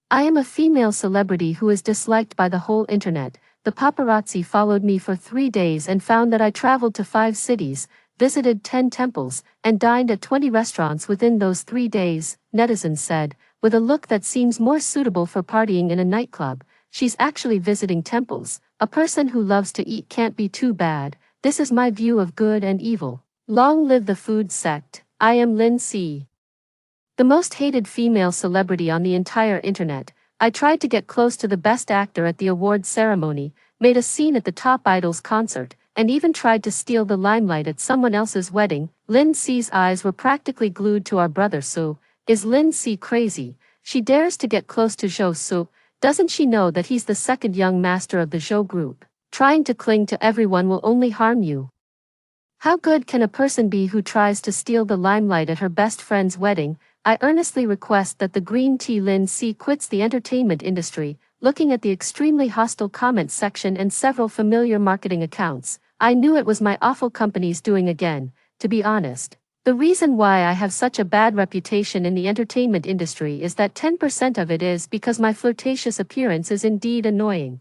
I am a female celebrity who is disliked by the whole internet. The paparazzi followed me for 3 days and found that I traveled to 5 cities, visited 10 temples, and dined at 20 restaurants within those 3 days, netizens said, with a look that seems more suitable for partying in a nightclub. She's actually visiting temples. A person who loves to eat can't be too bad. This is my view of good and evil. Long live the food sect. I am Lin C, the most hated female celebrity on the entire internet. I tried to get close to the best actor at the awards ceremony, made a scene at the top idol's concert, and even tried to steal the limelight at someone else's wedding. Lin C's eyes were practically glued to our brother Su. Is Lin C crazy? She dares to get close to Zhou Su. Doesn't she know that he's the second young master of the Zhou group? Trying to cling to everyone will only harm you. How good can a person be who tries to steal the limelight at her best friend's wedding? I earnestly request that the green tea Lin C quits the entertainment industry. Looking at the extremely hostile comments section and several familiar marketing accounts, I knew it was my awful company's doing again. To be honest, the reason why I have such a bad reputation in the entertainment industry is that 10% of it is because my flirtatious appearance is indeed annoying.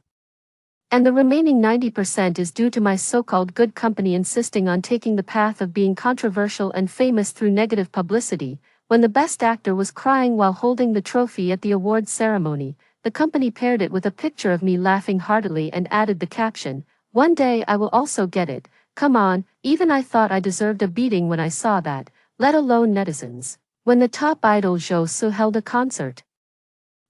And the remaining 90% is due to my so-called good company insisting on taking the path of being controversial and famous through negative publicity. When the best actor was crying while holding the trophy at the awards ceremony, the company paired it with a picture of me laughing heartily and added the caption, "One day I will also get it." Come on, even I thought I deserved a beating when I saw that, let alone netizens. When the top idol Zhou Su held a concert,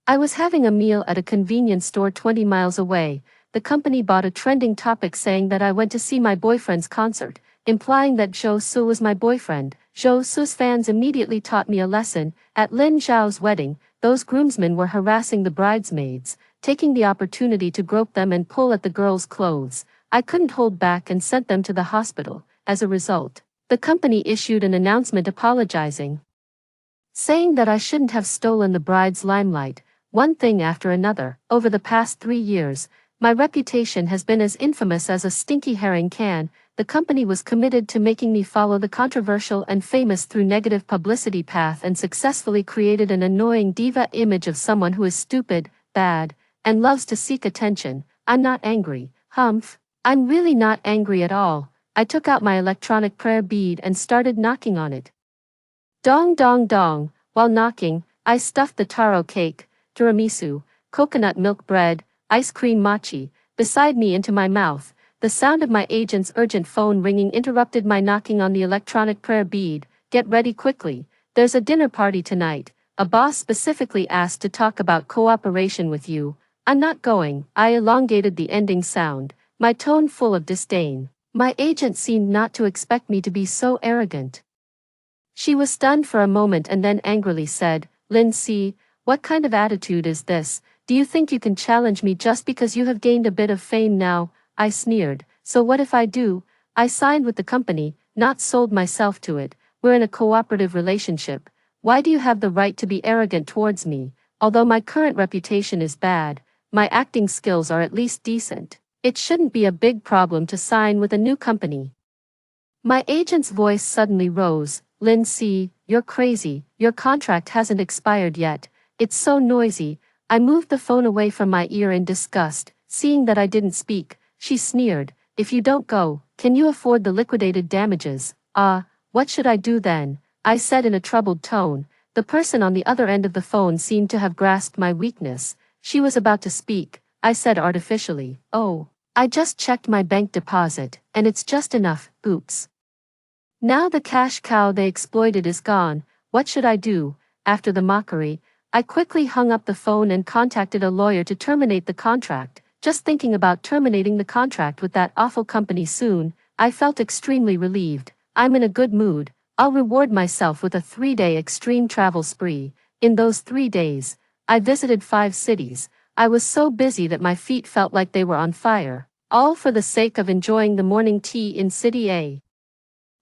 I was having a meal at a convenience store 20 miles away. The company bought a trending topic saying that I went to see my boyfriend's concert, implying that Zhou Su was my boyfriend. Zhou Su's fans immediately taught me a lesson. At Lin Zhao's wedding, those groomsmen were harassing the bridesmaids, taking the opportunity to grope them and pull at the girls' clothes. I couldn't hold back and sent them to the hospital. As a result, the company issued an announcement apologizing, saying that I shouldn't have stolen the bride's limelight. One thing after another, over the past 3 years, my reputation has been as infamous as a stinky herring can. The company was committed to making me follow the controversial and famous through negative publicity path and successfully created an annoying diva image of someone who is stupid, bad, and loves to seek attention. I'm not angry. Humph. I'm really not angry at all. I took out my electronic prayer bead and started knocking on it. Dong dong dong. While knocking, I stuffed the taro cake, tiramisu, coconut milk bread, ice cream mochi, beside me into my mouth. The sound of my agent's urgent phone ringing interrupted my knocking on the electronic prayer bead. Get ready quickly. There's a dinner party tonight. A boss specifically asked to talk about cooperation with you. I'm not going. I elongated the ending sound, my tone full of disdain. My agent seemed not to expect me to be so arrogant. She was stunned for a moment and then angrily said, "Lin C, what kind of attitude is this? Do you think you can challenge me just because you have gained a bit of fame now?" I sneered. "So what if I do? I signed with the company, not sold myself to it. We're in a cooperative relationship. Why do you have the right to be arrogant towards me? Although my current reputation is bad, my acting skills are at least decent. It shouldn't be a big problem to sign with a new company." My agent's voice suddenly rose. "Lin C, you're crazy. Your contract hasn't expired yet. It's so noisy." I moved the phone away from my ear in disgust. Seeing that I didn't speak, she sneered, "If you don't go, can you afford the liquidated damages?" What should I do then?" I said in a troubled tone. The person on the other end of the phone seemed to have grasped my weakness. She was about to speak. I said artificially, "Oh, I just checked my bank deposit, and it's just enough. Oops. Now the cash cow they exploited is gone. What should I do?" After the mockery, I quickly hung up the phone and contacted a lawyer to terminate the contract. Just thinking about terminating the contract with that awful company soon, I felt extremely relieved. I'm in a good mood. I'll reward myself with a 3-day extreme travel spree. In those 3 days, I visited 5 cities. I was so busy that my feet felt like they were on fire, all for the sake of enjoying the morning tea in City A,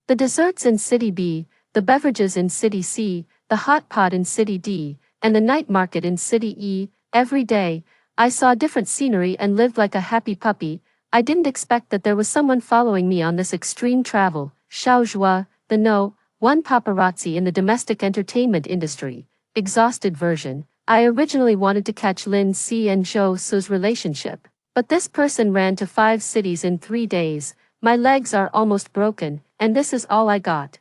the desserts in City B, the beverages in City C, the hot pot in City D, and the night market in City E. Every day, I saw different scenery and lived like a happy puppy. I didn't expect that there was someone following me on this extreme travel. Xiaozhua, the No. 1 paparazzi in the domestic entertainment industry. Exhausted version. I originally wanted to catch Lin Si and Zhou Su's relationship, but this person ran to 5 cities in 3 days, my legs are almost broken, and this is all I got.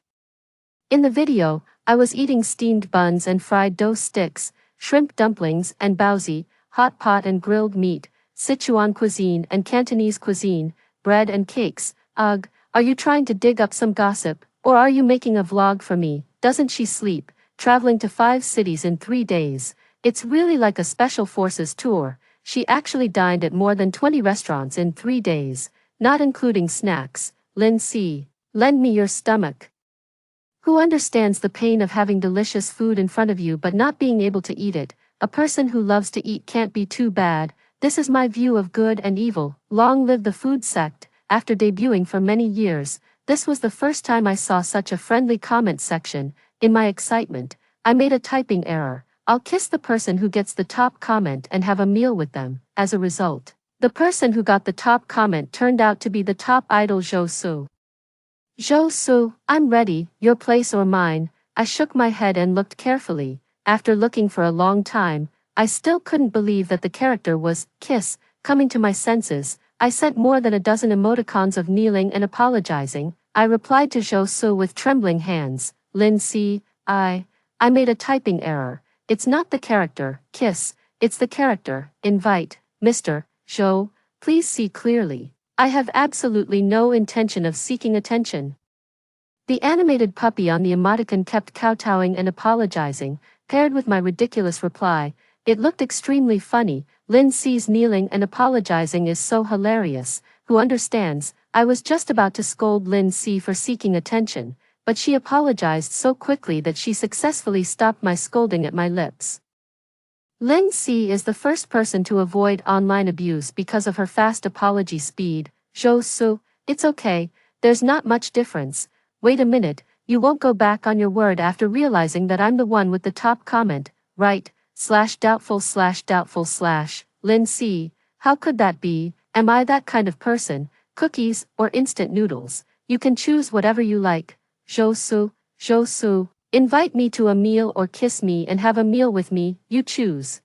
In the video, I was eating steamed buns and fried dough sticks, shrimp dumplings and baozi, hot pot and grilled meat, Sichuan cuisine and Cantonese cuisine, bread and cakes. Ugh, are you trying to dig up some gossip, or are you making a vlog for me? Doesn't she sleep, traveling to 5 cities in 3 days? It's really like a special forces tour. She actually dined at more than 20 restaurants in 3 days, not including snacks. Lin Si, lend me your stomach. Who understands the pain of having delicious food in front of you but not being able to eat it? A person who loves to eat can't be too bad. This is my view of good and evil. Long live the food sect. After debuting for many years, this was the first time I saw such a friendly comment section. In my excitement, I made a typing error. I'll kiss the person who gets the top comment and have a meal with them. As a result, the person who got the top comment turned out to be the top idol Zhou Su. Zhou Su, I'm ready, your place or mine. I shook my head and looked carefully. After looking for a long time, I still couldn't believe that the character was Kiss. Coming to my senses, I sent more than a dozen emoticons of kneeling and apologizing. I replied to Zhou Su with trembling hands. Lin Si, I made a typing error. It's not the character, Kiss, it's the character, invite, Mr. Zhou, please see clearly. I have absolutely no intention of seeking attention. The animated puppy on the emoticon kept kowtowing and apologizing, paired with my ridiculous reply. It looked extremely funny. Lin Si's kneeling and apologizing is so hilarious. Who understands? I was just about to scold Lin Si for seeking attention, but she apologized so quickly that she successfully stopped my scolding at my lips. Lin Si is the first person to avoid online abuse because of her fast apology speed. Zhou Su, it's okay, there's not much difference. Wait a minute, you won't go back on your word after realizing that I'm the one with the top comment, right? /doubtful /doubtful/. Lin Si, how could that be? Am I that kind of person? Cookies or instant noodles? You can choose whatever you like. Zhou Su, invite me to a meal or kiss me and have a meal with me, you choose.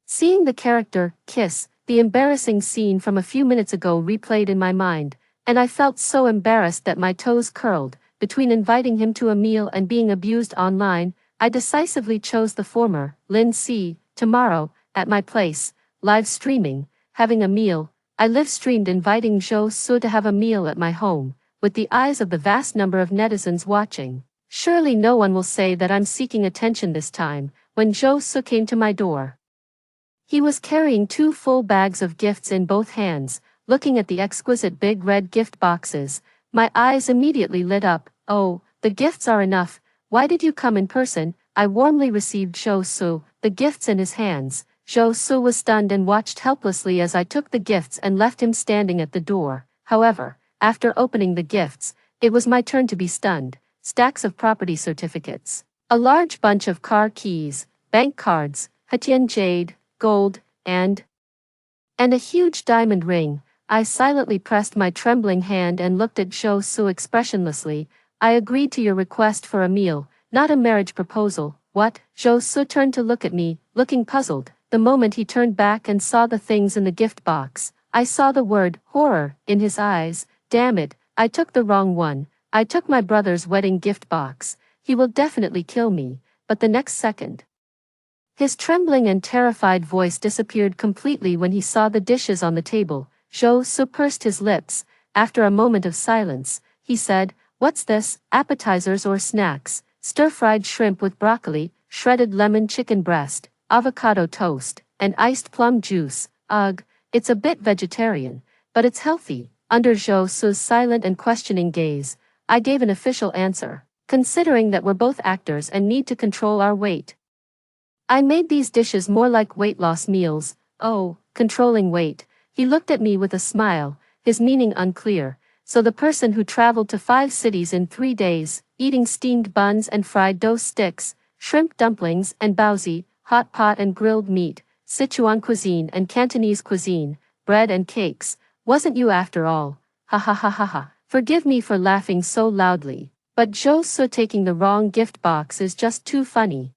Seeing the character, Kiss, the embarrassing scene from a few minutes ago replayed in my mind, and I felt so embarrassed that my toes curled. Between inviting him to a meal and being abused online, I decisively chose the former. Lin Si, tomorrow, at my place, live streaming, having a meal. I live streamed inviting Zhou Su to have a meal at my home, with the eyes of the vast number of netizens watching. Surely no one will say that I'm seeking attention this time. When Zhou Su came to my door, he was carrying 2 full bags of gifts in both hands. Looking at the exquisite big red gift boxes, my eyes immediately lit up. Oh, the gifts are enough. Why did you come in person? I warmly received Zhou Su, the gifts in his hands. Zhou Su was stunned and watched helplessly as I took the gifts and left him standing at the door. However, after opening the gifts, it was my turn to be stunned. Stacks of property certificates, a large bunch of car keys, bank cards, Hatian jade, gold, and a huge diamond ring. I silently pressed my trembling hand and looked at Zhou Su expressionlessly. I agreed to your request for a meal, not a marriage proposal. What? Zhou Su turned to look at me, looking puzzled. The moment he turned back and saw the things in the gift box, I saw the word horror in his eyes. Damn it, I took the wrong one. I took my brother's wedding gift box. He will definitely kill me. But the next second, his trembling and terrified voice disappeared completely when he saw the dishes on the table. Zhou Su pursed his lips. After a moment of silence, he said, "What's this? Appetizers or snacks? Stir-fried shrimp with broccoli, shredded lemon chicken breast, avocado toast, and iced plum juice. Ugh, it's a bit vegetarian, but it's healthy." Under Zhou Su's silent and questioning gaze, I gave an official answer. Considering that we're both actors and need to control our weight, I made these dishes more like weight loss meals. Oh, controlling weight. He looked at me with a smile, his meaning unclear. So the person who traveled to 5 cities in 3 days, eating steamed buns and fried dough sticks, shrimp dumplings and baozi, hot pot and grilled meat, Sichuan cuisine and Cantonese cuisine, bread and cakes, wasn't you after all? Ha ha ha ha ha. Forgive me for laughing so loudly, but Zhou Su taking the wrong gift box is just too funny.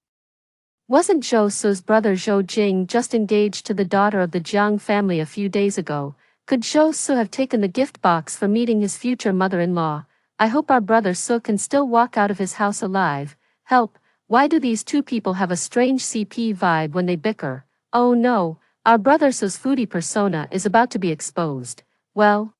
Wasn't Zhou Su's brother Zhou Jing just engaged to the daughter of the Jiang family a few days ago? Could Zhou Su have taken the gift box for meeting his future mother-in-law? I hope our brother Su can still walk out of his house alive. Help, why do these two people have a strange CP vibe when they bicker? Oh no, our brother Su's foodie persona is about to be exposed. Well,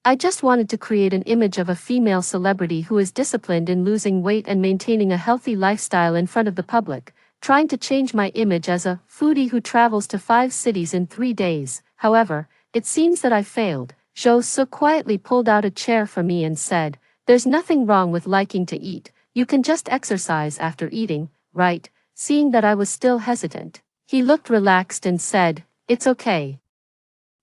I just wanted to create an image of a female celebrity who is disciplined in losing weight and maintaining a healthy lifestyle in front of the public, trying to change my image as a foodie who travels to 5 cities in 3 days. However, it seems that I failed. Zhou Su quietly pulled out a chair for me and said, "There's nothing wrong with liking to eat. You can just exercise after eating, right?" Seeing that I was still hesitant, he looked relaxed and said, "It's okay.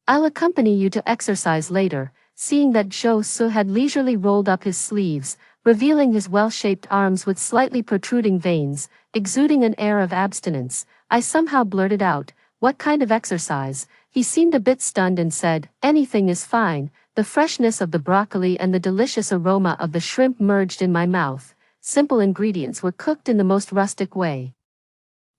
I'll accompany you to exercise later." Seeing that Zhou Su had leisurely rolled up his sleeves, revealing his well-shaped arms with slightly protruding veins, exuding an air of abstinence, I somehow blurted out, "What kind of exercise?" He seemed a bit stunned and said, "Anything is fine." The freshness of the broccoli and the delicious aroma of the shrimp merged in my mouth. Simple ingredients were cooked in the most rustic way.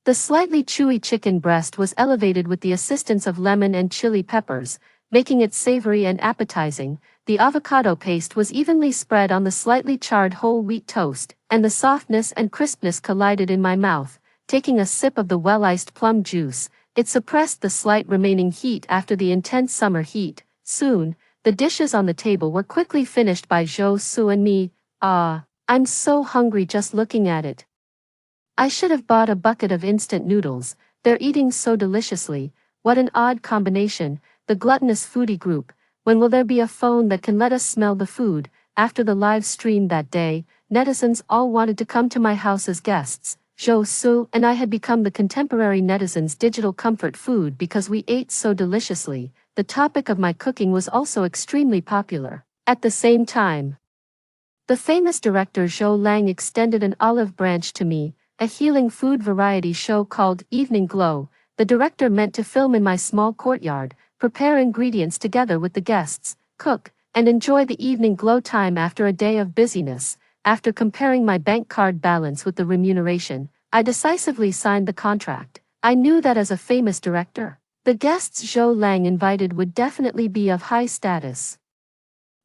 The slightly chewy chicken breast was elevated with the assistance of lemon and chili peppers, making it savory and appetizing. The avocado paste was evenly spread on the slightly charred whole wheat toast, and the softness and crispness collided in my mouth. Taking a sip of the well-iced plum juice, it suppressed the slight remaining heat after the intense summer heat. Soon, the dishes on the table were quickly finished by Zhou Su and me. I'm so hungry just looking at it. I should have bought a bucket of instant noodles. They're eating so deliciously. What an odd combination. The gluttonous foodie group. When will there be a phone that can let us smell the food? After the live stream that day, netizens all wanted to come to my house as guests. Zhou Su and I had become the contemporary netizens' digital comfort food because we ate so deliciously. The topic of my cooking was also extremely popular. At the same time, the famous director Zhou Lang extended an olive branch to me, a healing food variety show called Evening Glow. The director meant to film in my small courtyard, prepare ingredients together with the guests, cook, and enjoy the evening glow time after a day of busyness. After comparing my bank card balance with the remuneration, I decisively signed the contract. I knew that as a famous director, the guests Zhou Lang invited would definitely be of high status.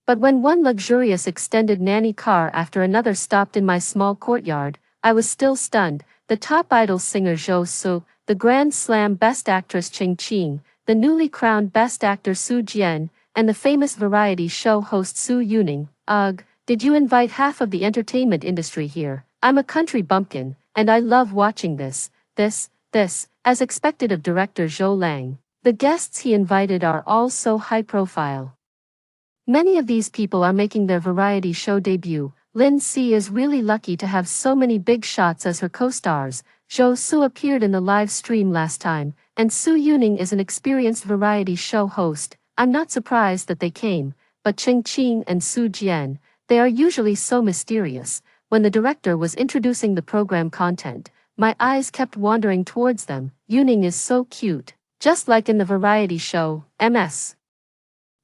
But when one luxurious extended nanny car after another stopped in my small courtyard, I was still stunned. The top idol singer Zhou Su, the Grand Slam Best Actress Ching Qing, the newly crowned Best Actor Su Jian, and the famous variety show host Su Yuning. Ugh, did you invite half of the entertainment industry here? I'm a country bumpkin, and I love watching this, as expected of director Zhou Lang. The guests he invited are all so high profile. Many of these people are making their variety show debut. Lin Si is really lucky to have so many big shots as her co-stars. Zhou Su appeared in the live stream last time, and Su Yuning is an experienced variety show host. I'm not surprised that they came, but Ching Qing and Su Jian, they are usually so mysterious. When the director was introducing the program content, my eyes kept wandering towards them. Yuning is so cute, just like in the variety show, MS.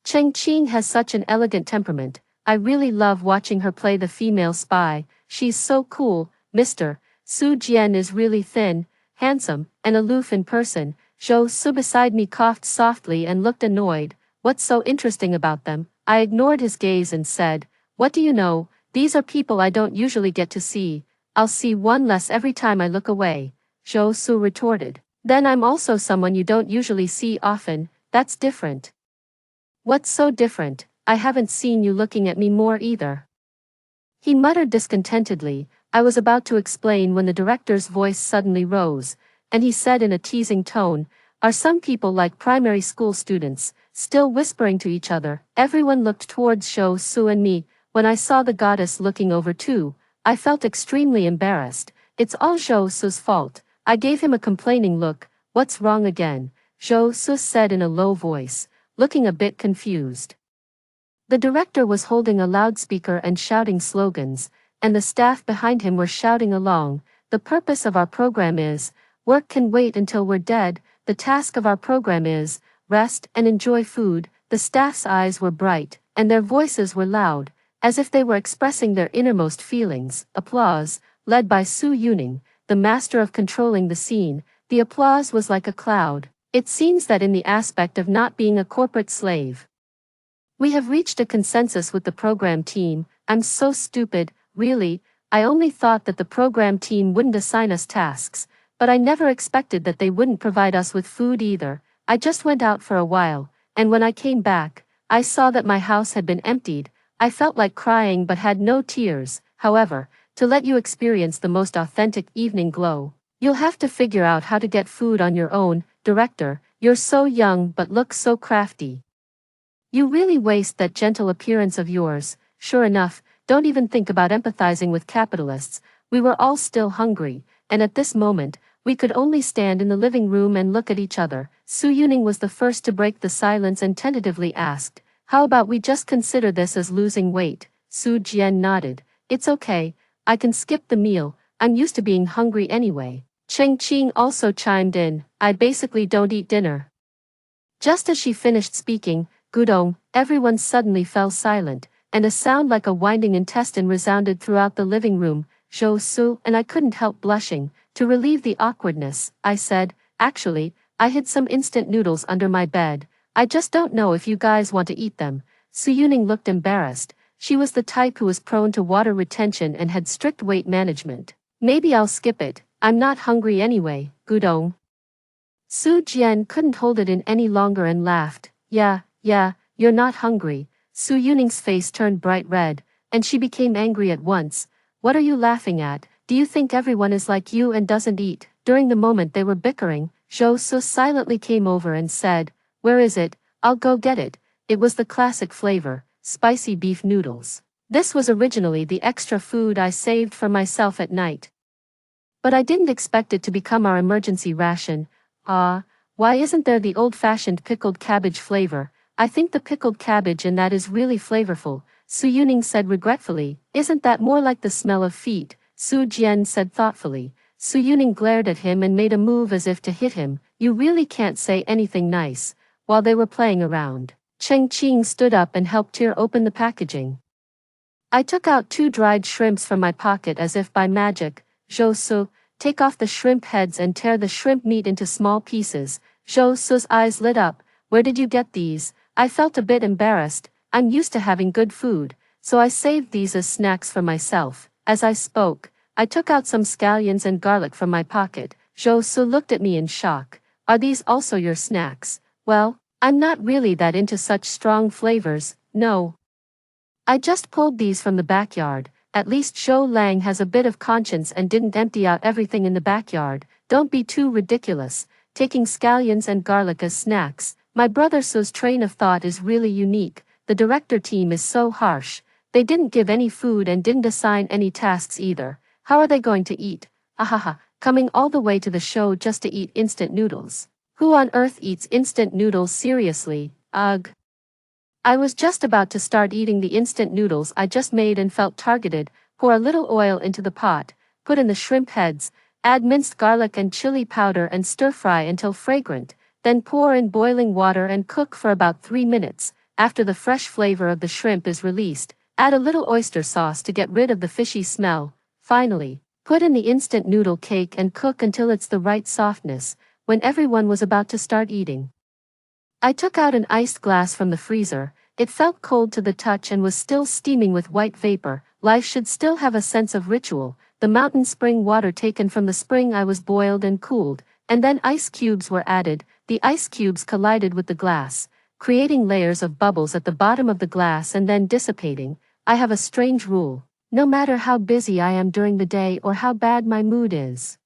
Cheng Qing has such an elegant temperament. I really love watching her play the female spy. She's so cool. Mr. Su Jian is really thin, handsome, and aloof in person. Zhou Su beside me coughed softly and looked annoyed. What's so interesting about them? I ignored his gaze and said, "What do you know? These are people I don't usually get to see. I'll see one less every time I look away." Zhou Su retorted. "Then I'm also someone you don't usually see often. That's different." "What's so different? I haven't seen you looking at me more either." He muttered discontentedly. I was about to explain when the director's voice suddenly rose, and he said in a teasing tone, "Are some people like primary school students, still whispering to each other?" Everyone looked towards Zhou Su and me. When I saw the goddess looking over too, I felt extremely embarrassed. "It's all Zhou Su's fault." I gave him a complaining look. "What's wrong again?" Zhou Su said in a low voice, looking a bit confused. The director was holding a loudspeaker and shouting slogans, and the staff behind him were shouting along. "The purpose of our program is, work can wait until we're dead. The task of our program is, rest and enjoy food." The staff's eyes were bright, and their voices were loud, as if they were expressing their innermost feelings. Applause, led by Su Yuning, the master of controlling the scene. The applause was like a cloud. It seems that in the aspect of not being a corporate slave. We have reached a consensus with the program team. I'm so stupid, really. I only thought that the program team wouldn't assign us tasks, but I never expected that they wouldn't provide us with food either. I just went out for a while, and when I came back, I saw that my house had been emptied. I felt like crying but had no tears. However, to let you experience the most authentic evening glow, you'll have to figure out how to get food on your own. Director, you're so young but look so crafty. You really waste that gentle appearance of yours. Sure enough, don't even think about empathizing with capitalists. We were all still hungry, and at this moment, we could only stand in the living room and look at each other. Su Yuning was the first to break the silence and tentatively asked, "How about we just consider this as losing weight?" Su Jian nodded. "It's okay, I can skip the meal, I'm used to being hungry anyway." Cheng Qing also chimed in, "I basically don't eat dinner." Just as she finished speaking, Gudong, everyone suddenly fell silent, and a sound like a winding intestine resounded throughout the living room. Zhou Su and I couldn't help blushing. To relieve the awkwardness, I said, "Actually, I hid some instant noodles under my bed. I just don't know if you guys want to eat them." Su Yuning looked embarrassed. She was the type who was prone to water retention and had strict weight management. "Maybe I'll skip it, I'm not hungry anyway, Gudong." Su Jian couldn't hold it in any longer and laughed. Yeah, you're not hungry." Su Yuning's face turned bright red, and she became angry at once. "What are you laughing at? Do you think everyone is like you and doesn't eat?" During the moment they were bickering, Zhou Su silently came over and said, "Where is it? I'll go get it." It was the classic flavor, spicy beef noodles. This was originally the extra food I saved for myself at night. But I didn't expect it to become our emergency ration. Why isn't there the old-fashioned pickled cabbage flavor? I think the pickled cabbage in that is really flavorful," Su Yuning said regretfully. "Isn't that more like the smell of feet?" Su Jian said thoughtfully. Su Yuning glared at him and made a move as if to hit him. "You really can't say anything nice." While they were playing around, Cheng Qing stood up and helped tear open the packaging. I took out 2 dried shrimps from my pocket as if by magic. "Zhou Su, take off the shrimp heads and tear the shrimp meat into small pieces." Zhou Su's eyes lit up. "Where did you get these?" I felt a bit embarrassed. I'm used to having good food, so I saved these as snacks for myself. As I spoke, I took out some scallions and garlic from my pocket. Zhou Su looked at me in shock. "Are these also your snacks?" "Well, I'm not really that into such strong flavors, no. I just pulled these from the backyard." At least Zhou Lang has a bit of conscience and didn't empty out everything in the backyard. "Don't be too ridiculous, taking scallions and garlic as snacks." My brother Su's train of thought is really unique. The director team is so harsh. They didn't give any food and didn't assign any tasks either. How are they going to eat? Ahaha, coming all the way to the show just to eat instant noodles. Who on earth eats instant noodles seriously? Ugh. I was just about to start eating the instant noodles I just made and felt targeted. Pour a little oil into the pot, put in the shrimp heads, add minced garlic and chili powder and stir fry until fragrant. Then pour in boiling water and cook for about 3 minutes. After the fresh flavor of the shrimp is released, add a little oyster sauce to get rid of the fishy smell. Finally, put in the instant noodle cake and cook until it's the right softness. When everyone was about to start eating, I took out an iced glass from the freezer. It felt cold to the touch and was still steaming with white vapor. Life should still have a sense of ritual. The mountain spring water taken from the spring I was boiled and cooled, and then ice cubes were added. The ice cubes collided with the glass, creating layers of bubbles at the bottom of the glass and then dissipating. I have a strange rule. No matter how busy I am during the day or how bad my mood is,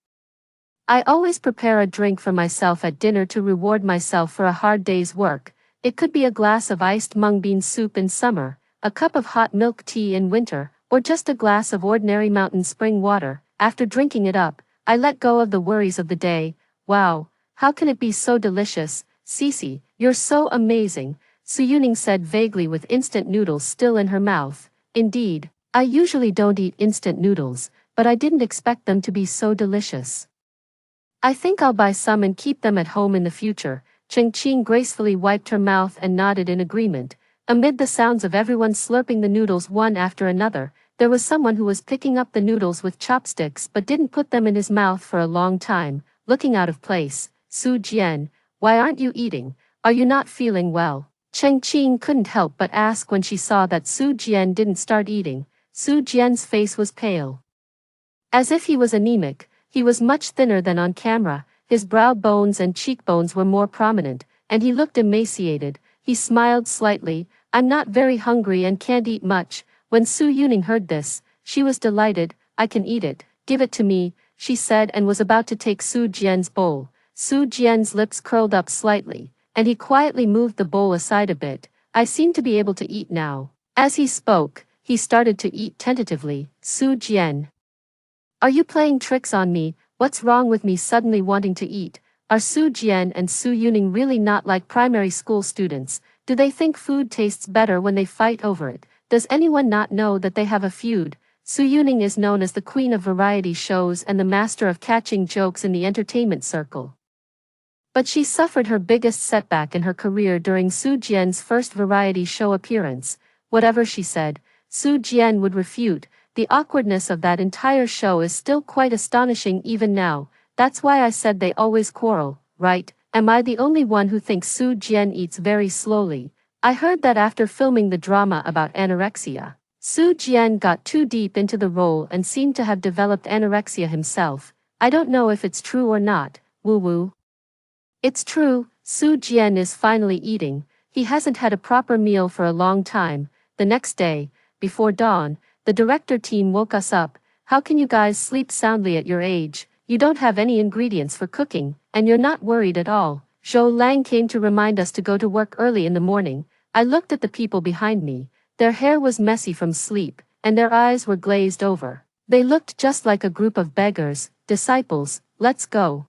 I always prepare a drink for myself at dinner to reward myself for a hard day's work. It could be a glass of iced mung bean soup in summer, a cup of hot milk tea in winter, or just a glass of ordinary mountain spring water. After drinking it up, I let go of the worries of the day. "Wow, how can it be so delicious? Cece, you're so amazing," Su Yuning said vaguely with instant noodles still in her mouth. Indeed, I usually don't eat instant noodles, but I didn't expect them to be so delicious. "I think I'll buy some and keep them at home in the future." Cheng Qing gracefully wiped her mouth and nodded in agreement. Amid the sounds of everyone slurping the noodles one after another, there was someone who was picking up the noodles with chopsticks but didn't put them in his mouth for a long time, looking out of place. Su Jian, why aren't you eating? Are you not feeling well? Cheng Qing couldn't help but ask when she saw that Su Jian didn't start eating. Su Jian's face was pale, as if he was anemic. He was much thinner than on camera, his brow bones and cheekbones were more prominent, and he looked emaciated. He smiled slightly. I'm not very hungry and can't eat much. When Su Yuning heard this, she was delighted. I can eat it, give it to me, she said, and was about to take Su Jian's bowl. Su Jian's lips curled up slightly, and he quietly moved the bowl aside a bit. I seem to be able to eat now. As he spoke, he started to eat tentatively. Su Jian, are you playing tricks on me? What's wrong with me suddenly wanting to eat? Are Su Jian and Su Yuning really not like primary school students? Do they think food tastes better when they fight over it? Does anyone not know that they have a feud? Su Yuning is known as the queen of variety shows and the master of catching jokes in the entertainment circle. But she suffered her biggest setback in her career during Su Jian's first variety show appearance. Whatever she said, Su Jian would refute. The awkwardness of that entire show is still quite astonishing even now. That's why I said they always quarrel, right? Am I the only one who thinks Su Jian eats very slowly? I heard that after filming the drama about anorexia, Su Jian got too deep into the role and seemed to have developed anorexia himself. I don't know if it's true or not. Woo woo. It's true, Su Jian is finally eating. He hasn't had a proper meal for a long time. The next day, before dawn, the director team woke us up. How can you guys sleep soundly at your age? You don't have any ingredients for cooking, and you're not worried at all. Zhou Lang came to remind us to go to work early in the morning. I looked at the people behind me. Their hair was messy from sleep, and their eyes were glazed over. They looked just like a group of beggars. Disciples, let's go.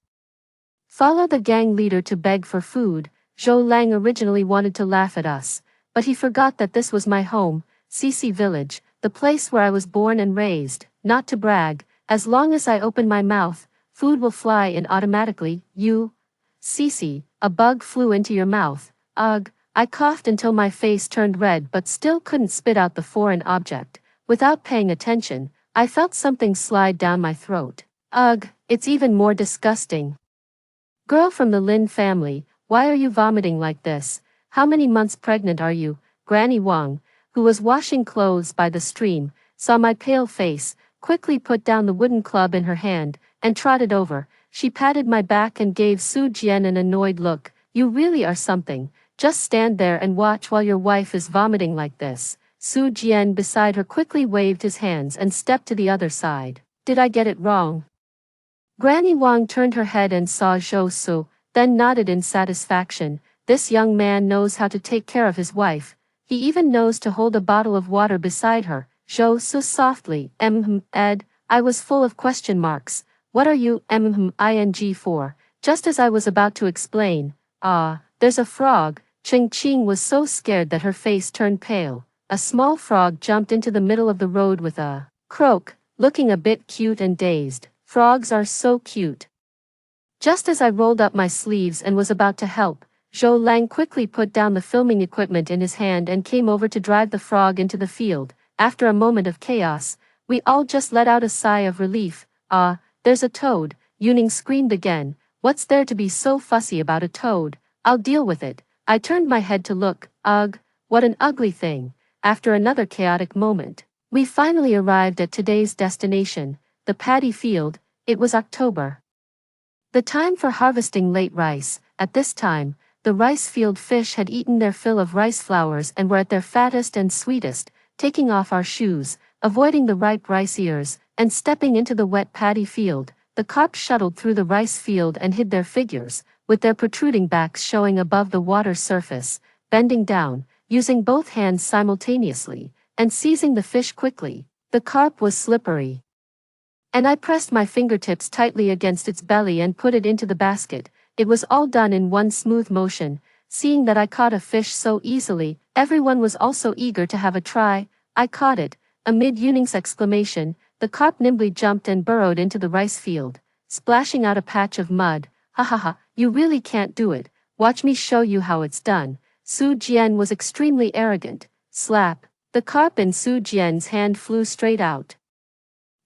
Follow the gang leader to beg for food. Zhou Lang originally wanted to laugh at us, but he forgot that this was my home, Cici Village, the place where I was born and raised. Not to brag, as long as I open my mouth, food will fly in automatically. You, Cici, a bug flew into your mouth. Ugh, I coughed until my face turned red but still couldn't spit out the foreign object. Without paying attention, I felt something slide down my throat. Ugh, it's even more disgusting. Girl from the Lin family, why are you vomiting like this? How many months pregnant are you? Granny Wang, who was washing clothes by the stream, saw my pale face, quickly put down the wooden club in her hand, and trotted over. She patted my back and gave Su Jian an annoyed look. You really are something. Just stand there and watch while your wife is vomiting like this. Su Jian beside her quickly waved his hands and stepped to the other side. Did I get it wrong? Granny Wang turned her head and saw Zhou Su, then nodded in satisfaction. This young man knows how to take care of his wife. He even knows to hold a bottle of water beside her. Zhou Su softly, Ed, I was full of question marks. What are you, ing for? Just as I was about to explain, there's a frog. Cheng Qing was so scared that her face turned pale. A small frog jumped into the middle of the road with a croak, looking a bit cute and dazed. Frogs are so cute. Just as I rolled up my sleeves and was about to help, Zhou Lang quickly put down the filming equipment in his hand and came over to drive the frog into the field. After a moment of chaos, we all just let out a sigh of relief. There's a toad, Yuning screamed again. What's there to be so fussy about a toad? I'll deal with it. I turned my head to look. Ugh, what an ugly thing. After another chaotic moment, we finally arrived at today's destination, the paddy field. It was October. The time for harvesting late rice. At this time, the rice field fish had eaten their fill of rice flowers and were at their fattest and sweetest, taking off our shoes, avoiding the ripe rice ears, and stepping into the wet paddy field. The carp shuttled through the rice field and hid their figures, with their protruding backs showing above the water surface, bending down, using both hands simultaneously, and seizing the fish quickly. The carp was slippery, and I pressed my fingertips tightly against its belly and put it into the basket. It was all done in one smooth motion. Seeing that I caught a fish so easily, everyone was also eager to have a try. I caught it. Amid Yuning's exclamation, the carp nimbly jumped and burrowed into the rice field, splashing out a patch of mud. Ha ha ha, you really can't do it. Watch me show you how it's done. Su Jian was extremely arrogant. Slap. The carp in Su Jian's hand flew straight out,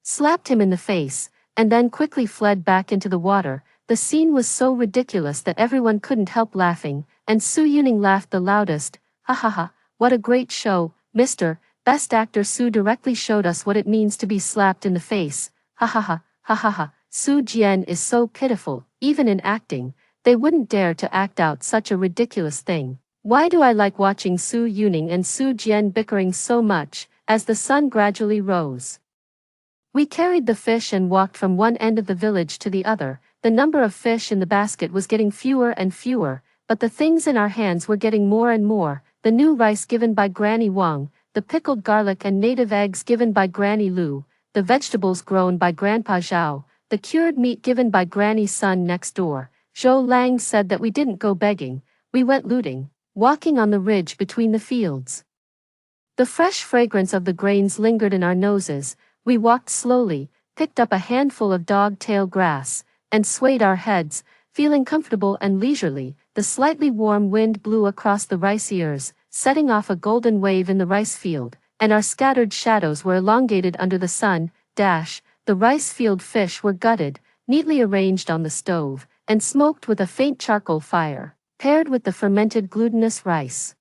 slapped him in the face, and then quickly fled back into the water. The scene was so ridiculous that everyone couldn't help laughing, and Su Yuning laughed the loudest. Ha ha ha, what a great show, Mr. Best Actor. Su directly showed us what it means to be slapped in the face. Ha ha ha, ha ha ha, Su Jian is so pitiful, even in acting, they wouldn't dare to act out such a ridiculous thing. Why do I like watching Su Yuning and Su Jian bickering so much? As the sun gradually rose, we carried the fish and walked from one end of the village to the other. The number of fish in the basket was getting fewer and fewer, but the things in our hands were getting more and more. The new rice given by Granny Wang, the pickled garlic and native eggs given by Granny Lu, the vegetables grown by Grandpa Zhao, the cured meat given by Granny's son next door. Zhou Lang said that we didn't go begging, we went looting, walking on the ridge between the fields. The fresh fragrance of the grains lingered in our noses. We walked slowly, picked up a handful of dog-tail grass, and swayed our heads, feeling comfortable and leisurely. The slightly warm wind blew across the rice ears, setting off a golden wave in the rice field, and our scattered shadows were elongated under the sun. The rice field fish were gutted, neatly arranged on the stove, and smoked with a faint charcoal fire, paired with the fermented glutinous rice.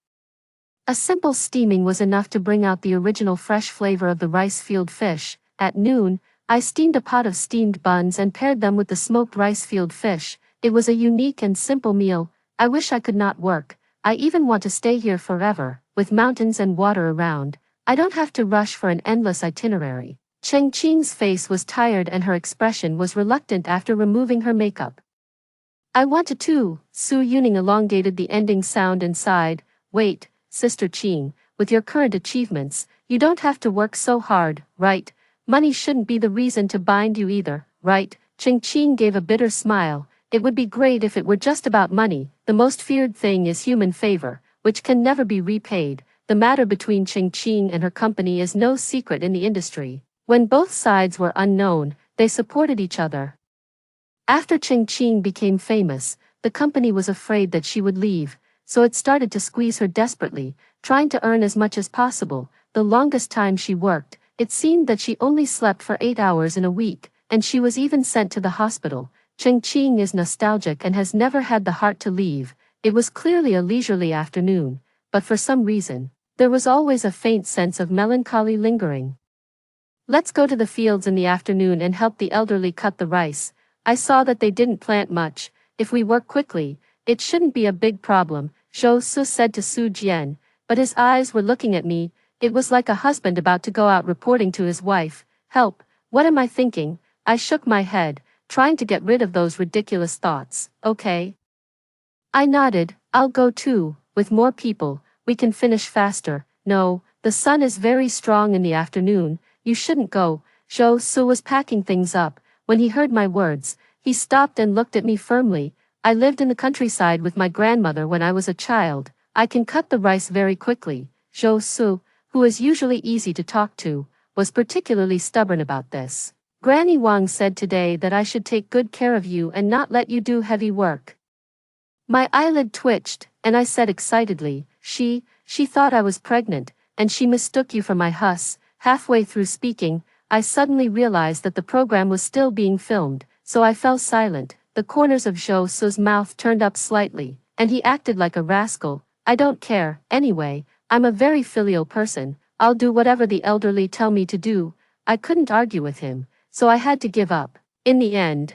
A simple steaming was enough to bring out the original fresh flavor of the rice field fish. At noon, I steamed a pot of steamed buns and paired them with the smoked rice field fish. It was a unique and simple meal. I wish I could not work. I even want to stay here forever, with mountains and water around. I don't have to rush for an endless itinerary. Cheng Qing's face was tired and her expression was reluctant after removing her makeup. I want to too. Su Yuning elongated the ending sound and sighed. Wait, Sister Qing, with your current achievements, you don't have to work so hard, right? Money shouldn't be the reason to bind you either, right? Cheng Qing gave a bitter smile. It would be great if it were just about money. The most feared thing is human favor, which can never be repaid. The matter between Cheng Qing and her company is no secret in the industry. When both sides were unknown, they supported each other. After Cheng Qing became famous, the company was afraid that she would leave, so it started to squeeze her desperately, trying to earn as much as possible. The longest time she worked, it seemed that she only slept for 8 hours in a week, and she was even sent to the hospital. Cheng Qing is nostalgic and has never had the heart to leave. It was clearly a leisurely afternoon, but for some reason, there was always a faint sense of melancholy lingering. Let's go to the fields in the afternoon and help the elderly cut the rice. I saw that they didn't plant much. If we work quickly, it shouldn't be a big problem, Zhou Su said to Su Jian, but his eyes were looking at me. It was like a husband about to go out reporting to his wife. Help, what am I thinking? I shook my head, trying to get rid of those ridiculous thoughts. Okay. I nodded. I'll go too. With more people, we can finish faster. No, the sun is very strong in the afternoon. You shouldn't go. Zhou Su was packing things up. When he heard my words, he stopped and looked at me firmly. I lived in the countryside with my grandmother when I was a child. I can cut the rice very quickly. Zhou Su, who is usually easy to talk to, was particularly stubborn about this. Granny Wang said today that I should take good care of you and not let you do heavy work. My eyelid twitched, and I said excitedly, she thought I was pregnant, and she mistook you for my huss. Halfway through speaking, I suddenly realized that the program was still being filmed, so I fell silent. The corners of Zhou Su's mouth turned up slightly, and he acted like a rascal. I don't care, anyway, I'm a very filial person. I'll do whatever the elderly tell me to do. I couldn't argue with him, so I had to give up. In the end,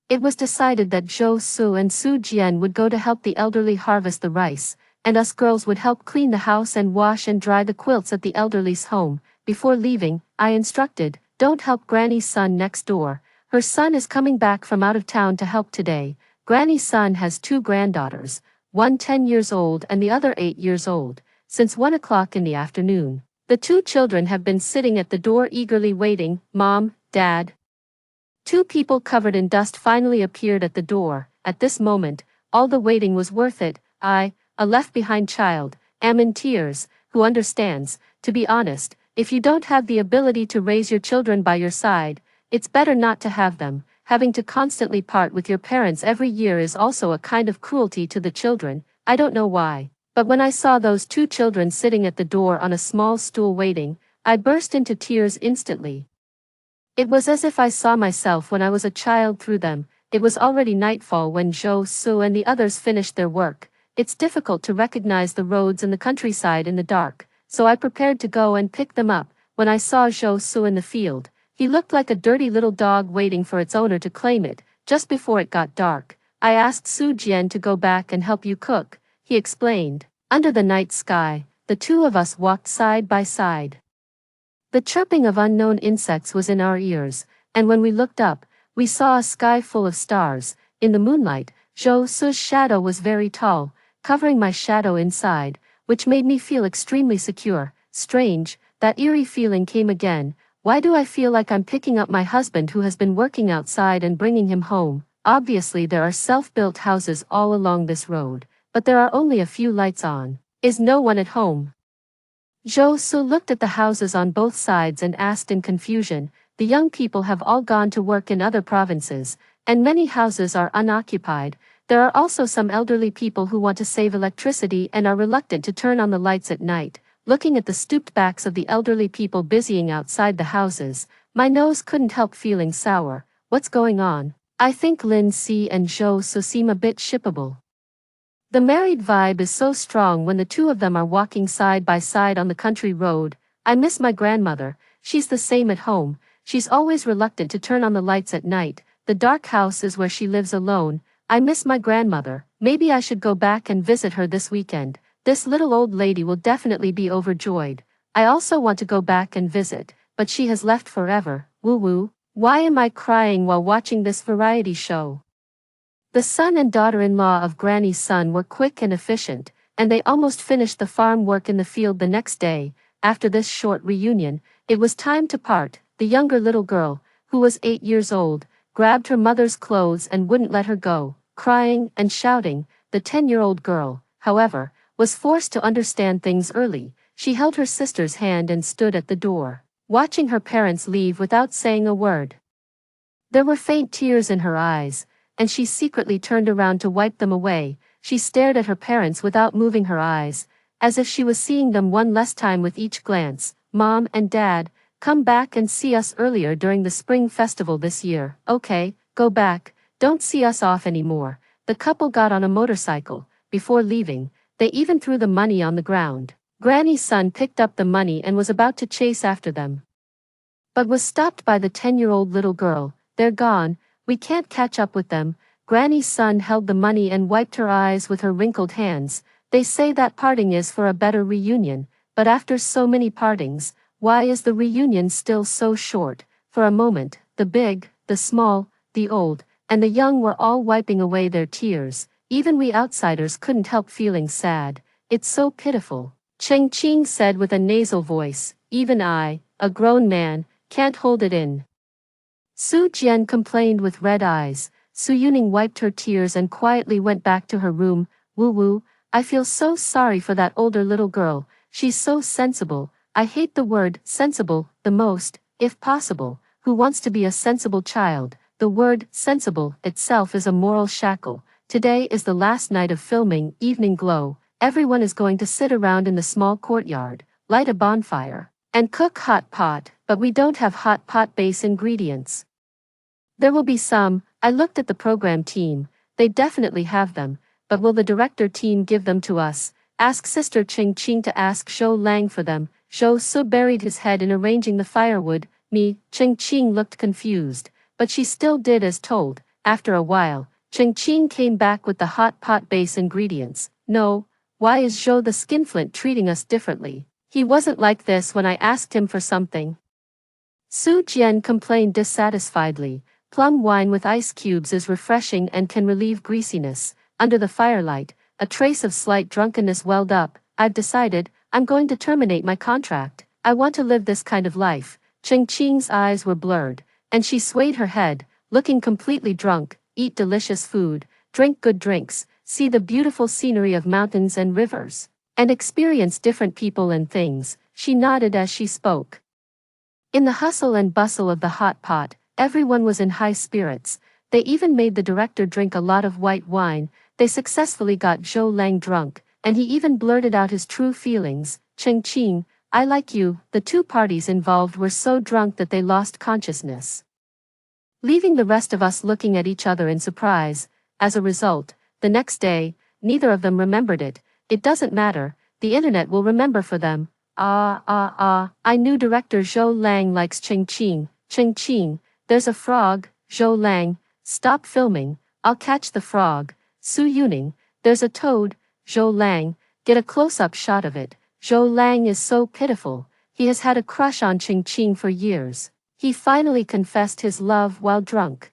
it was decided that Zhou Su and Su Jian would go to help the elderly harvest the rice, and us girls would help clean the house and wash and dry the quilts at the elderly's home. Before leaving, I instructed, don't help Granny's son next door. Her son is coming back from out of town to help today. Granny's son has 2 granddaughters, one 10 years old and the other 8 years old. Since 1 o'clock in the afternoon, the 2 children have been sitting at the door eagerly waiting. Mom, Dad. 2 people covered in dust finally appeared at the door. At this moment, all the waiting was worth it. I, a left-behind child, am in tears. Who understands? To be honest, if you don't have the ability to raise your children by your side, it's better not to have them. Having to constantly part with your parents every year is also a kind of cruelty to the children. I don't know why. But when I saw those two children sitting at the door on a small stool waiting, I burst into tears instantly. It was as if I saw myself when I was a child through them. It was already nightfall when Zhou Su and the others finished their work. It's difficult to recognize the roads in the countryside in the dark, so I prepared to go and pick them up. When I saw Zhou Su in the field, he looked like a dirty little dog waiting for its owner to claim it. Just before it got dark, I asked Su Jian to go back and help you cook, he explained. Under the night sky, the two of us walked side by side. The chirping of unknown insects was in our ears, and when we looked up, we saw a sky full of stars. In the moonlight, Zhou Su's shadow was very tall, covering my shadow inside, which made me feel extremely secure. Strange, that eerie feeling came again. Why do I feel like I'm picking up my husband who has been working outside and bringing him home? Obviously there are self-built houses all along this road, but there are only a few lights on. Is no one at home? Zhou Su looked at the houses on both sides and asked in confusion. The young people have all gone to work in other provinces, and many houses are unoccupied. There are also some elderly people who want to save electricity and are reluctant to turn on the lights at night. Looking at the stooped backs of the elderly people busying outside the houses, my nose couldn't help feeling sour. What's going on? I think Lin Si and Zhou Su seem a bit shippable. The married vibe is so strong when the two of them are walking side by side on the country road. I miss my grandmother. She's the same at home. She's always reluctant to turn on the lights at night. The dark house is where she lives alone. I miss my grandmother. Maybe I should go back and visit her this weekend. This little old lady will definitely be overjoyed. I also want to go back and visit, but she has left forever. Woo woo. Why am I crying while watching this variety show? The son and daughter-in-law of Granny's son were quick and efficient, and they almost finished the farm work in the field the next day. After this short reunion, it was time to part. The younger little girl, who was 8 years old, grabbed her mother's clothes and wouldn't let her go, crying and shouting. The 10-year-old girl, however, was forced to understand things early. She held her sister's hand and stood at the door, watching her parents leave without saying a word. There were faint tears in her eyes, and she secretly turned around to wipe them away. She stared at her parents without moving her eyes, as if she was seeing them one less time with each glance. Mom and Dad, come back and see us earlier during the spring festival this year. Okay, go back, don't see us off anymore. The couple got on a motorcycle. Before leaving, they even threw the money on the ground. Granny's son picked up the money and was about to chase after them, but was stopped by the 10-year-old little girl. They're gone. We can't catch up with them. Granny's son held the money and wiped her eyes with her wrinkled hands. They say that parting is for a better reunion, but after so many partings, why is the reunion still so short? For a moment, the big, the small, the old, and the young were all wiping away their tears. Even we outsiders couldn't help feeling sad. It's so pitiful, Cheng Qing said with a nasal voice. Even I, a grown man, can't hold it in. Su Jian complained with red eyes. Su Yuning wiped her tears and quietly went back to her room. Woo woo, I feel so sorry for that older little girl. She's so sensible. I hate the word sensible the most, if possible. Who wants to be a sensible child? The word sensible itself is a moral shackle. Today is the last night of filming. Evening glow. Everyone is going to sit around in the small courtyard, light a bonfire, and cook hot pot, but we don't have hot pot base ingredients. There will be some. I looked at the program team. They definitely have them, but will the director team give them to us? Ask Sister Ching Ching to ask Zhou Lang for them. Zhou Su buried his head in arranging the firewood. Ching Ching looked confused, but she still did as told. After a while, Ching Ching came back with the hot pot base ingredients. No, why is Zhou the skinflint treating us differently? He wasn't like this when I asked him for something. Su Jian complained dissatisfiedly. Plum wine with ice cubes is refreshing and can relieve greasiness. Under the firelight, a trace of slight drunkenness welled up. I've decided, I'm going to terminate my contract. I want to live this kind of life. Cheng Qing's eyes were blurred, and she swayed her head, looking completely drunk. Eat delicious food, drink good drinks, see the beautiful scenery of mountains and rivers, and experience different people and things. She nodded as she spoke. In the hustle and bustle of the hot pot, everyone was in high spirits. They even made the director drink a lot of white wine. They successfully got Zhou Lang drunk, and he even blurted out his true feelings, Ching, I like you. The two parties involved were so drunk that they lost consciousness, leaving the rest of us looking at each other in surprise. As a result, the next day, neither of them remembered it. It doesn't matter, the internet will remember for them. I knew director Zhou Lang likes Ching, there's a frog, Zhou Lang, stop filming, I'll catch the frog. Su Yuning, there's a toad, Zhou Lang, get a close-up shot of it. Zhou Lang is so pitiful, he has had a crush on Ching for years. He finally confessed his love while drunk.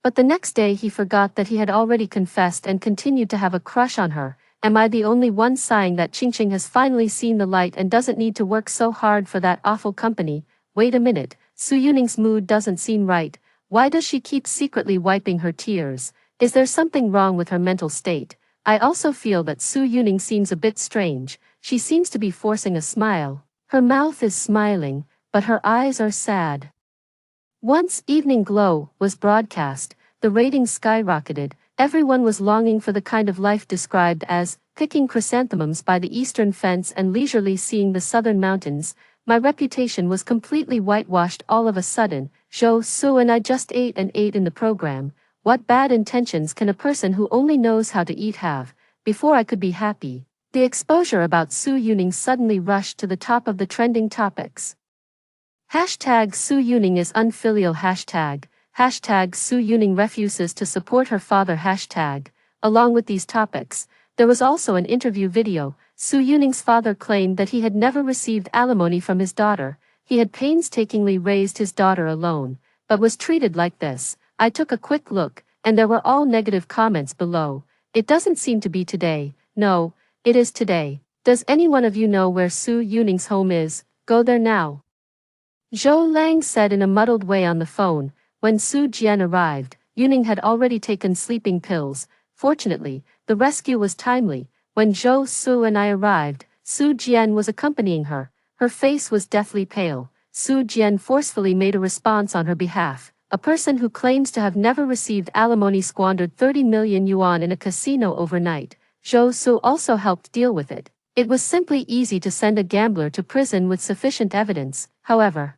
But the next day he forgot that he had already confessed and continued to have a crush on her. Am I the only one sighing that Ching has finally seen the light and doesn't need to work so hard for that awful company? Wait a minute, Su Yuning's mood doesn't seem right. Why does she keep secretly wiping her tears? Is there something wrong with her mental state? I also feel that Su Yuning seems a bit strange. She seems to be forcing a smile. Her mouth is smiling, but her eyes are sad. Once Evening Glow was broadcast, the ratings skyrocketed. Everyone was longing for the kind of life described as picking chrysanthemums by the eastern fence and leisurely seeing the southern mountains. My reputation was completely whitewashed all of a sudden. Zhou Su and I just ate in the program. What bad intentions can a person who only knows how to eat have? Before I could be happy, the exposure about Su Yuning suddenly rushed to the top of the trending topics. Hashtag Su Yuning is unfilial. Hashtag Su Yuning refuses to support her father. Hashtag. Along with these topics, there was also an interview video. Su Yuning's father claimed that he had never received alimony from his daughter. He had painstakingly raised his daughter alone, but was treated like this. I took a quick look, and there were all negative comments below. It doesn't seem to be today. No, it is today. Does any one of you know where Su Yuning's home is? Go there now. Zhou Lang said in a muddled way on the phone. When Su Jian arrived, Yuning had already taken sleeping pills. Fortunately, the rescue was timely. When Zhou Su and I arrived, Su Jian was accompanying her. Her face was deathly pale. Su Jian forcefully made a response on her behalf. A person who claims to have never received alimony squandered 30 million yuan in a casino overnight. Zhou Su also helped deal with it. It was simply easy to send a gambler to prison with sufficient evidence. However,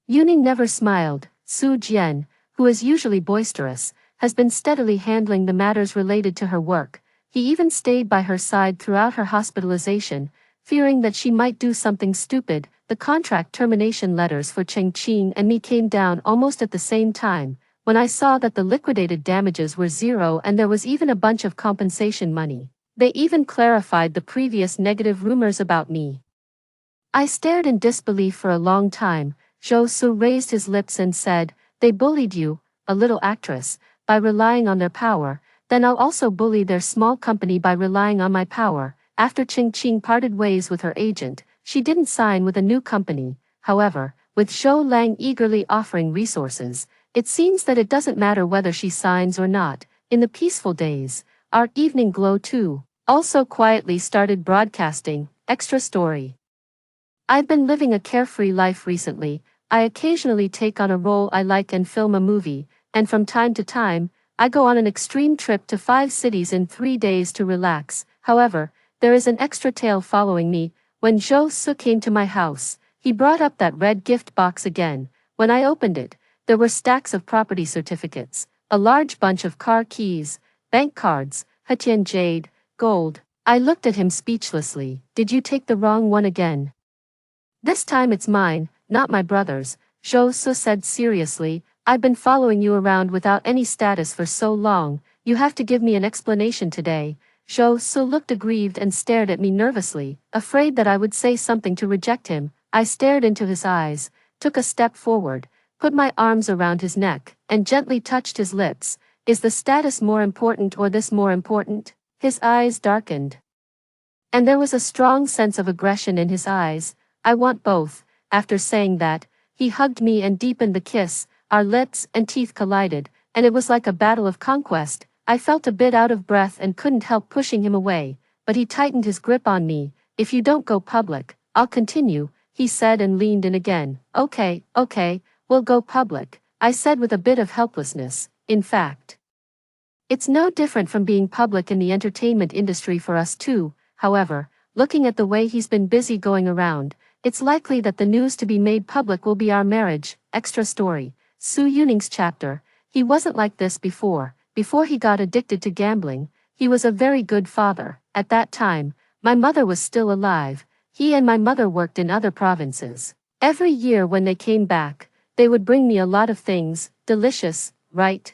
Yuning never smiled. Su Jian, who is usually boisterous, has been steadily handling the matters related to her work. He even stayed by her side throughout her hospitalization, fearing that she might do something stupid. The contract termination letters for Ching and me came down almost at the same time, when I saw that the liquidated damages were zero and there was even a bunch of compensation money. They even clarified the previous negative rumors about me. I stared in disbelief for a long time. Zhou Su raised his lips and said, "They bullied you, a little actress, by relying on their power, then I'll also bully their small company by relying on my power." After Ching parted ways with her agent, she didn't sign with a new company. However, with Zhou Lang eagerly offering resources, it seems that it doesn't matter whether she signs or not. In the peaceful days, our Evening Glow too also quietly started broadcasting. Extra story. I've been living a carefree life recently. I occasionally take on a role I like and film a movie, and from time to time, I go on an extreme trip to 5 cities in 3 days to relax. However, there is an extra tale following me. When Zhou Su came to my house, he brought up that red gift box again. When I opened it, there were stacks of property certificates, a large bunch of car keys, bank cards, Hetian jade, gold. I looked at him speechlessly. "Did you take the wrong one again? This time it's mine, not my brother's," Zhou Su said seriously. "I've been following you around without any status for so long, you have to give me an explanation today." Zhou Su looked aggrieved and stared at me nervously, afraid that I would say something to reject him. I stared into his eyes, took a step forward, put my arms around his neck, and gently touched his lips. "Is the status more important or this more important?" His eyes darkened, and there was a strong sense of aggression in his eyes. "I want both." After saying that, he hugged me and deepened the kiss. Our lips and teeth collided, and it was like a battle of conquest. I felt a bit out of breath and couldn't help pushing him away, but he tightened his grip on me. "If you don't go public, I'll continue," he said and leaned in again. Okay, we'll go public," I said with a bit of helplessness. In fact, It's no different from being public in the entertainment industry for us too. However, looking at the way he's been busy going around, it's likely that the news to be made public will be our marriage. Extra story. Su Yuning's chapter. He wasn't like this before. Before he got addicted to gambling, he was a very good father. At that time, my mother was still alive. He and my mother worked in other provinces. Every year when they came back, they would bring me a lot of things. Delicious, right?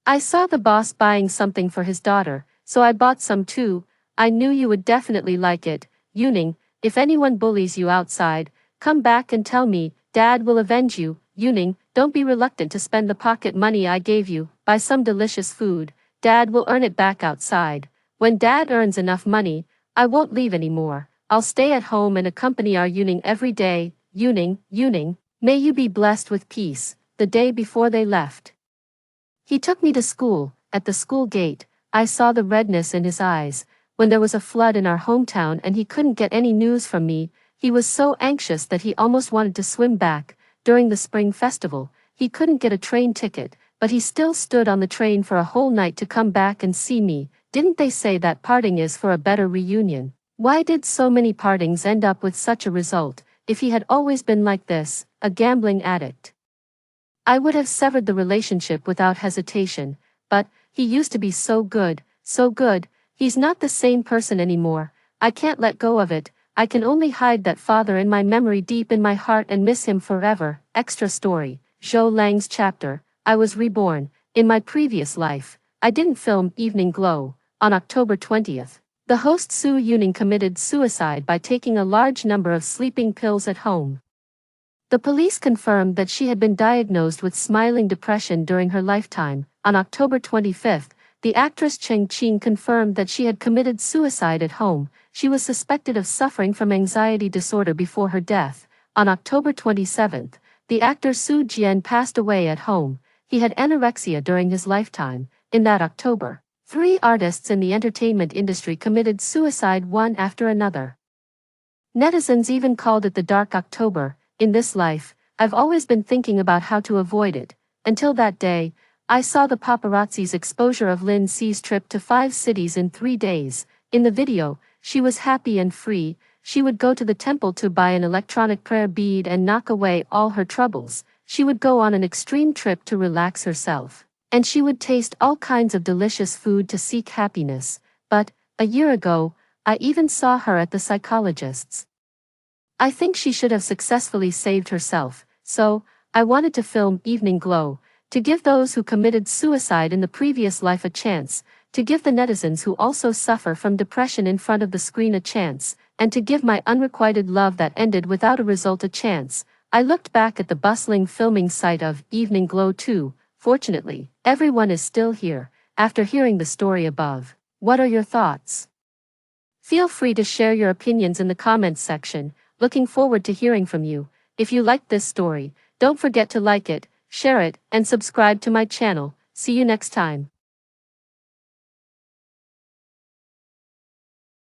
I saw the boss buying something for his daughter, so I bought some too. I knew you would definitely like it. Yuning, if anyone bullies you outside, come back and tell me. Dad will avenge you. Yuning, don't be reluctant to spend the pocket money I gave you. Buy some delicious food. Dad will earn it back outside. When Dad earns enough money, I won't leave anymore. I'll stay at home and accompany our Yuning every day. Yuning, may you be blessed with peace. The day before they left, he took me to school. At the school gate, I saw the redness in his eyes. When there was a flood in our hometown and he couldn't get any news from me, he was so anxious that he almost wanted to swim back. During the spring festival, he couldn't get a train ticket, but he still stood on the train for a whole night to come back and see me. Didn't they say that parting is for a better reunion? Why did so many partings end up with such a result? If he had always been like this, a gambling addict, I would have severed the relationship without hesitation, but he used to be so good, so good. He's not the same person anymore. I can't let go of it. I can only hide that father in my memory deep in my heart and miss him forever. Extra story. Zhou Lang's chapter. I was reborn. In my previous life, I didn't film Evening Glow. On October 20th, the host Su Yuning committed suicide by taking a large number of sleeping pills at home. The police confirmed that she had been diagnosed with smiling depression during her lifetime. On October 25th, the actress Cheng Qing confirmed that she had committed suicide at home. She was suspected of suffering from anxiety disorder before her death. On October 27th, the actor Su Jian passed away at home. He had anorexia during his lifetime. In that October, 3 artists in the entertainment industry committed suicide one after another. Netizens even called it the Dark October. In this life, I've always been thinking about how to avoid it. Until that day, I saw the paparazzi's exposure of Lin C's trip to 5 cities in 3 days. In the video, she was happy and free. She would go to the temple to buy an electronic prayer bead and knock away all her troubles. She would go on an extreme trip to relax herself. And she would taste all kinds of delicious food to seek happiness. But, a year ago, I even saw her at the psychologist's. I think she should have successfully saved herself, so, I wanted to film Evening Glow, to give those who committed suicide in the previous life a chance, to give the netizens who also suffer from depression in front of the screen a chance, and to give my unrequited love that ended without a result a chance. I looked back at the bustling filming site of Evening Glow too. Fortunately, everyone is still here. After hearing the story above, what are your thoughts? Feel free to share your opinions in the comments section. Looking forward to hearing from you. If you liked this story, don't forget to like it, share it, and subscribe to my channel. See you next time.